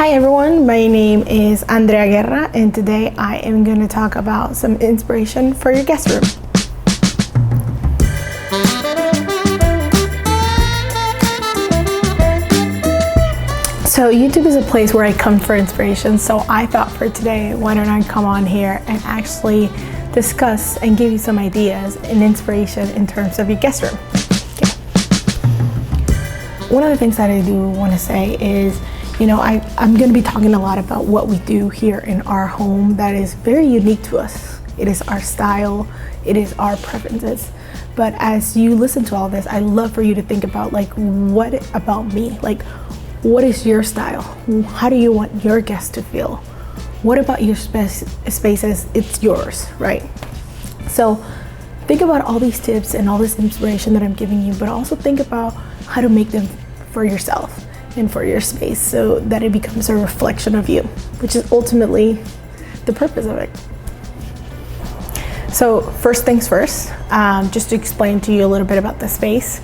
Hi everyone, my name is Andrea Guerra and today I am going to talk about some inspiration for your guest room. So YouTube is a place where I come for inspiration, so I thought for today, why don't I come on here and actually discuss and give you some ideas and inspiration in terms of your guest room. Okay. One of the things that I do want to say is, I'm going to be talking a lot about what we do here in our home that is very unique to us. It is our style, it is our preferences. But as you listen to all this, I love for you to think about what about me? What is your style? How do you want your guests to feel? What about your spaces? It's yours, right? So think about all these tips and all this inspiration that I'm giving you, but also think about how to make them for yourself and for your space so that it becomes a reflection of you, which is ultimately the purpose of it. So first things first, just to explain to you a little bit about the space.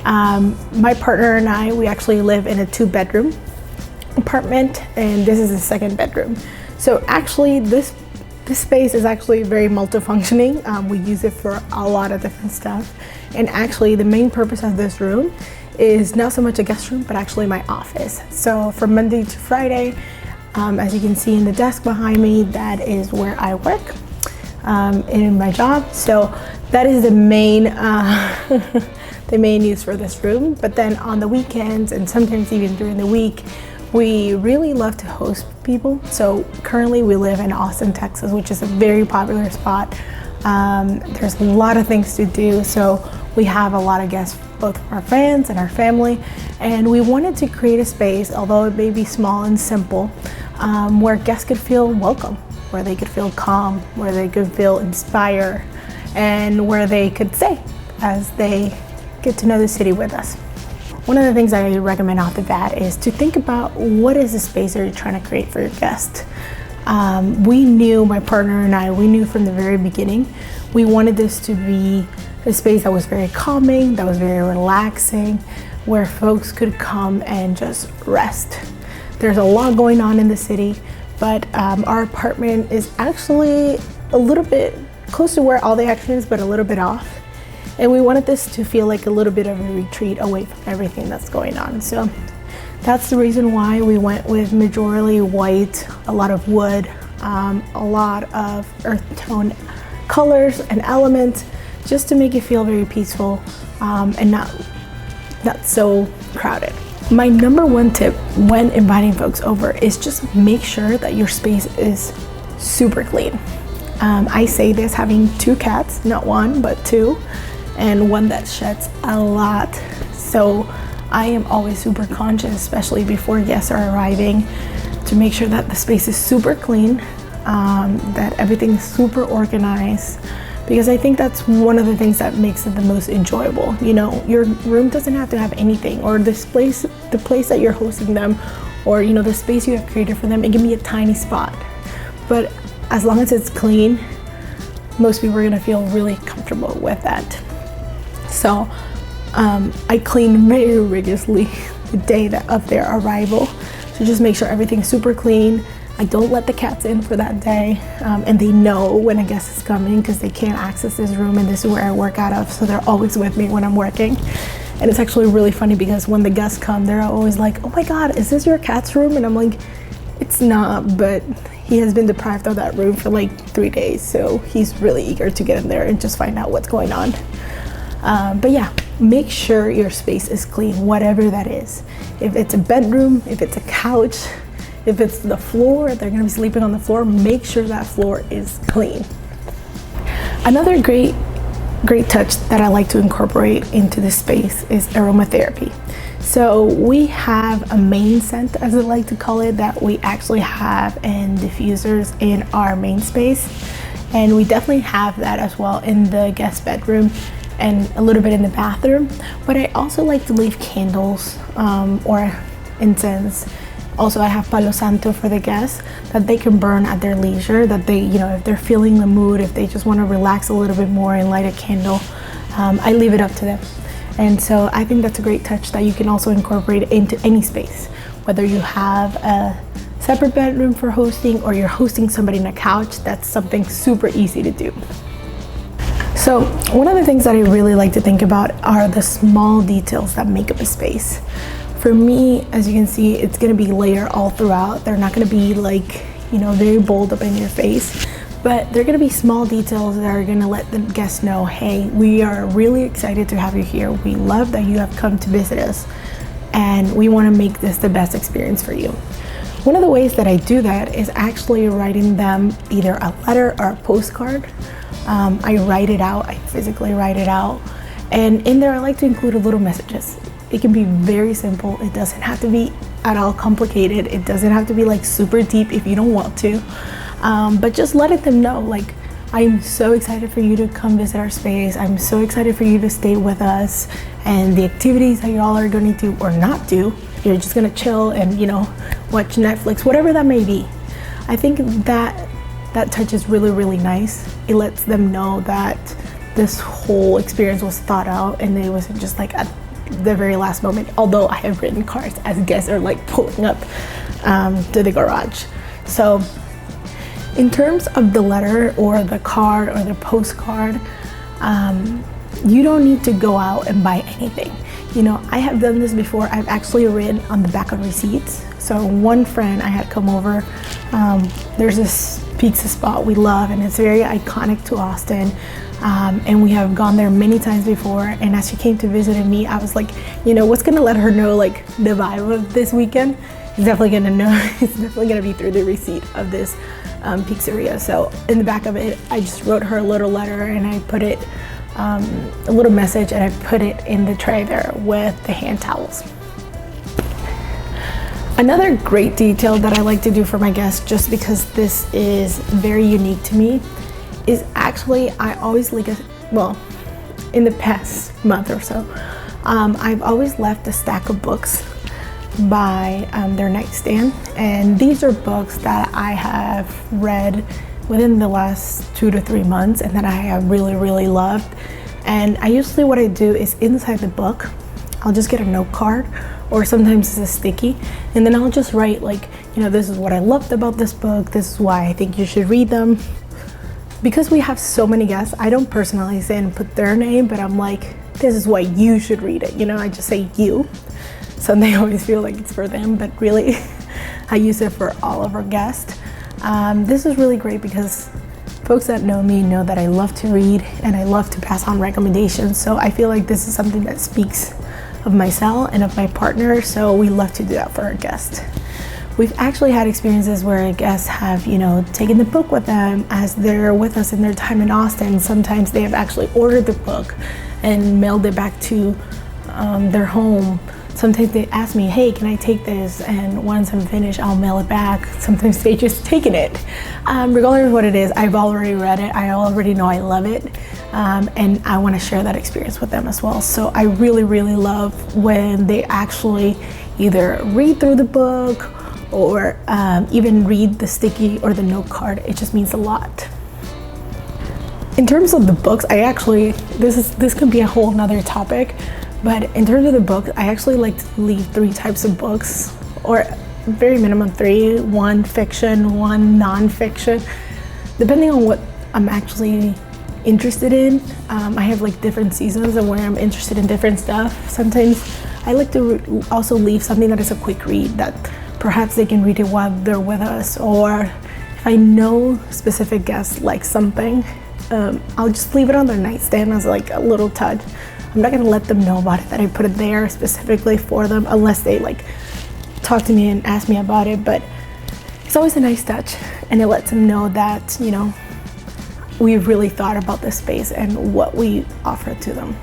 My partner and I, we actually live in a 2-bedroom apartment, and this is the 2nd bedroom. So actually this space is actually very multifunctioning. We use it for a lot of different stuff. And actually the main purpose of this room is not so much a guest room, but actually my office. So from Monday to Friday, as you can see in the desk behind me, that is where I work in my job. So that is the main the main use for this room. But then on the weekends and sometimes even during the week, we really love to host people. So currently we live in Austin, Texas, which is a very popular spot. There's a lot of things to do, so we have a lot of guests, both our friends and our family, and we wanted to create a space, although it may be small and simple, where guests could feel welcome, where they could feel calm, where they could feel inspired, and where they could stay as they get to know the city with us. One of the things I recommend off the bat is to think about what is the space that you're trying to create for your guest. My partner and I, we knew from the very beginning, we wanted this to be a space that was very calming, that was very relaxing, where folks could come and just rest. There's a lot going on in the city, but our apartment is actually a little bit close to where all the action is, but a little bit off. And we wanted this to feel like a little bit of a retreat away from everything that's going on. So that's the reason why we went with majorly white, a lot of wood, a lot of earth tone colors and elements, just to make it feel very peaceful and not so crowded. My number one tip when inviting folks over is just make sure that your space is super clean. I say this having 2 cats, not 1, but 2, and one that sheds a lot. So I am always super conscious, especially before guests are arriving, to make sure that the space is super clean, that everything's super organized, because I think that's one of the things that makes it the most enjoyable. Your room doesn't have to have anything, or the place that you're hosting them, or the space you have created for them, it can be a tiny spot. But as long as it's clean, most people are gonna feel really comfortable with that. So I clean very rigorously the day of their arrival. So just make sure everything's super clean. I don't let the cats in for that day, and they know when a guest is coming because they can't access this room, and this is where I work out of, so they're always with me when I'm working. And it's actually really funny because when the guests come, they're always like, "Oh my God, is this your cat's room?" And I'm like, "It's not, but he has been deprived of that room for 3 days, so he's really eager to get in there and just find out what's going on." But yeah, make sure your space is clean, whatever that is. If it's a bedroom, if it's a couch, if it's the floor, they're gonna be sleeping on the floor, make sure that floor is clean. Another great touch that I like to incorporate into this space is aromatherapy. So we have a main scent, as I like to call it, that we actually have in diffusers in our main space. And we definitely have that as well in the guest bedroom and a little bit in the bathroom. But I also like to leave candles or incense. Also, I have Palo Santo for the guests that they can burn at their leisure, that they, if they're feeling the mood, if they just want to relax a little bit more and light a candle, I leave it up to them. And so I think that's a great touch that you can also incorporate into any space, whether you have a separate bedroom for hosting, or you're hosting somebody in a couch, that's something super easy to do. So one of the things that I really like to think about are the small details that make up a space. For me, as you can see, it's gonna be layered all throughout. They're not gonna be like, very bold up in your face, but they're gonna be small details that are gonna let the guests know, hey, we are really excited to have you here. We love that you have come to visit us, and we wanna make this the best experience for you. One of the ways that I do that is actually writing them either a letter or a postcard. I write it out, I physically write it out, and in there I like to include a little messages. It can be very simple. It doesn't have to be at all complicated. It doesn't have to be like super deep if you don't want to, but just letting them know, like, I'm so excited for you to come visit our space. I'm so excited for you to stay with us, and the activities that y'all are going to do or not do, you're just gonna chill and watch Netflix, whatever that may be. I think that touch is really, really nice. It lets them know that this whole experience was thought out and it wasn't just like at the very last moment, although I have written cards as guests are like pulling up to the garage. So in terms of the letter or the card or the postcard, you don't need to go out and buy anything. I have done this before. I've actually written on the back of receipts. So one friend I had come over, there's this pizza spot we love, and it's very iconic to Austin. And we have gone there many times before. And as she came to visit me, I was like, what's gonna let her know like the vibe of this weekend? It's definitely gonna be through the receipt of this pizzeria. So in the back of it, I just wrote her a little letter, and I put it, a little message, and I put it in the tray there with the hand towels. Another great detail that I like to do for my guests, just because this is very unique to me, is actually I always in the past month or so, I've always left a stack of books by their nightstand, and these are books that I have read within the last 2 to 3 months and that I have really, really loved. And what I do is inside the book, I'll just get a note card, or sometimes it's a sticky, and then I'll just write like, this is what I loved about this book, this is why I think you should read them. Because we have so many guests, I don't personalize it and put their name, but I'm like, this is why you should read it. I just say you. So they always feel like it's for them, but really I use it for all of our guests. This is really great because folks that know me know that I love to read and I love to pass on recommendations. So I feel like this is something that speaks of myself and of my partner. So we love to do that for our guests. We've actually had experiences where guests have, taken the book with them as they're with us in their time in Austin. Sometimes they have actually ordered the book and mailed it back to their home. Sometimes they ask me, hey, can I take this? And once I'm finished, I'll mail it back. Sometimes they just taken it. Regardless of what it is, I've already read it. I already know I love it. And I want to share that experience with them as well. So I really, really love when they actually either read through the book or even read the sticky or the note card. It just means a lot. In terms of the books, this could be a whole nother topic, but in terms of the books, I actually like to leave 3 types of books, or very minimum 3, 1 fiction, 1 non-fiction, depending on what I'm actually interested in. I have like different seasons of where I'm interested in different stuff. Sometimes I like to also leave something that is a quick read that perhaps they can read it while they're with us, or if I know specific guests like something, I'll just leave it on their nightstand as like a little touch. I'm not gonna let them know about it, that I put it there specifically for them, unless they like talk to me and ask me about it. But it's always a nice touch, and it lets them know that, we've really thought about this space and what we offer to them.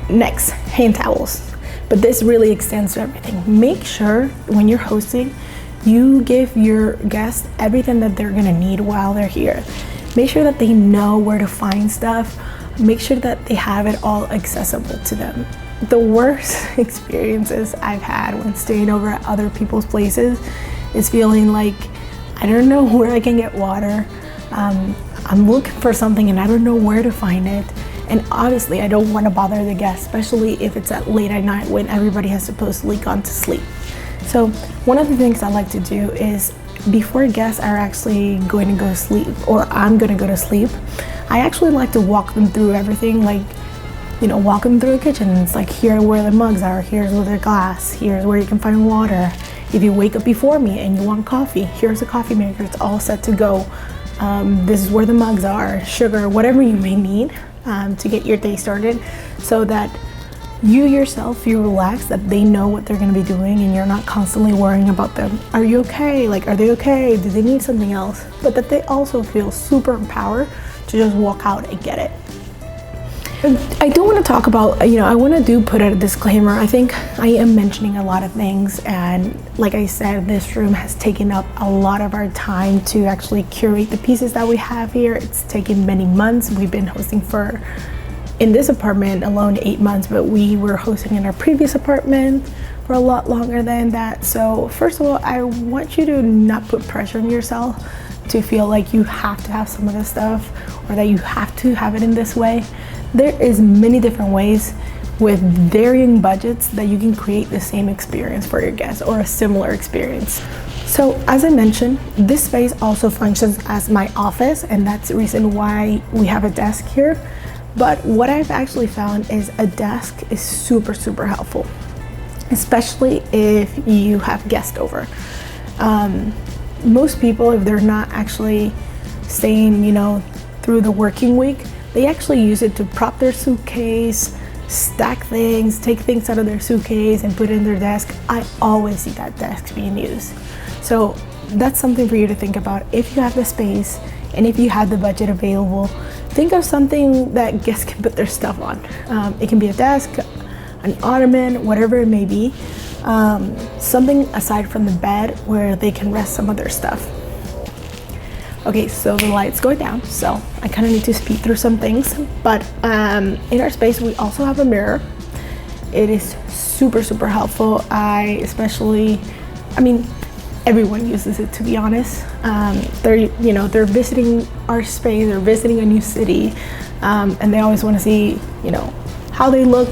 Next, hand towels. But this really extends to everything. Make sure when you're hosting, you give your guests everything that they're gonna need while they're here. Make sure that they know where to find stuff. Make sure that they have it all accessible to them. The worst experiences I've had when staying over at other people's places is feeling like I don't know where I can get water. I'm looking for something and I don't know where to find it. And obviously I don't want to bother the guests, especially if it's at late at night when everybody has supposedly gone to sleep. So one of the things I like to do is before guests are actually going to go to sleep, or I'm going to go to sleep, I actually like to walk them through everything, like, walk them through the kitchen. It's like, here are where the mugs are, here's where the glass, here's where you can find water. If you wake up before me and you want coffee, here's a coffee maker, it's all set to go. This is where the mugs are, sugar, whatever you may need to get your day started, so that you yourself feel relaxed, that they know what they're going to be doing and you're not constantly worrying about them. Are you okay? Like, are they okay? Do they need something else? But that they also feel super empowered to just walk out and get it. I do want to talk about, I want to put out a disclaimer. I think I am mentioning a lot of things, and like I said, this room has taken up a lot of our time to actually curate the pieces that we have here. It's taken many months. We've been hosting in this apartment alone 8 months, but we were hosting in our previous apartment for a lot longer than that. So first of all, I want you to not put pressure on yourself to feel like you have to have some of this stuff, or that you have to have it in this way. There is many different ways with varying budgets that you can create the same experience for your guests, or a similar experience. So as I mentioned, this space also functions as my office, and that's the reason why we have a desk here. But what I've actually found is a desk is super, super helpful, especially if you have guests over. Most people, if they're not actually staying, through the working week, they actually use it to prop their suitcase, stack things, take things out of their suitcase and put it in their desk. I always see that desk being used. So that's something for you to think about. If you have the space and if you have the budget available, think of something that guests can put their stuff on. It can be a desk, an ottoman, whatever it may be. Something aside from the bed where they can rest some of their stuff. Okay, so the light's going down, so I kind of need to speed through some things. But in our space, we also have a mirror. It is super, super helpful. Everyone uses it, to be honest. They're visiting our space, they're visiting a new city, and they always want to see, how they look,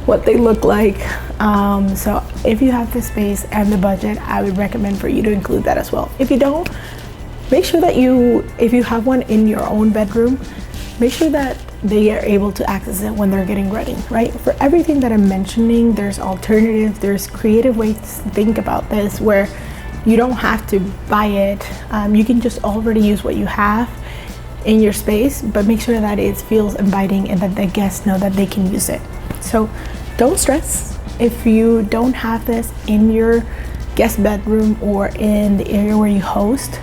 what they look like. So if you have the space and the budget, I would recommend for you to include that as well. If you don't, make sure that if you have one in your own bedroom, make sure that they are able to access it when they're getting ready, right? For everything that I'm mentioning, there's alternatives, there's creative ways to think about this where you don't have to buy it. You can just already use what you have in your space, but make sure that it feels inviting and that the guests know that they can use it. So don't stress if you don't have this in your guest bedroom or in the area where you host.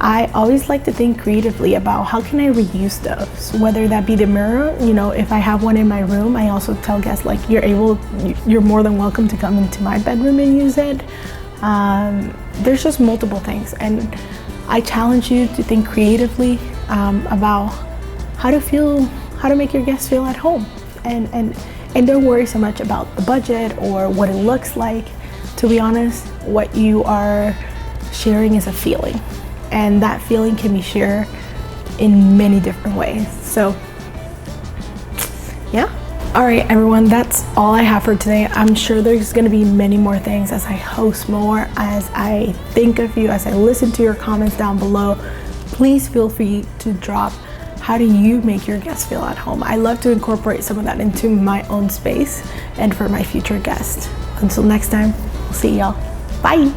I always like to think creatively about how can I reuse stuff, so whether that be the mirror. If I have one in my room, I also tell guests, like, you're more than welcome to come into my bedroom and use it. There's just multiple things, and I challenge you to think creatively about how to make your guests feel at home, and don't worry so much about the budget or what it looks like. To be honest, what you are sharing is a feeling, and that feeling can be shared in many different ways. So yeah. All right, everyone, that's all I have for today. I'm sure there's going to be many more things as I host more, as I think of you, as I listen to your comments down below. Please feel free to drop, how do you make your guests feel at home? I love to incorporate some of that into my own space and for my future guests. Until next time, we'll see y'all. Bye.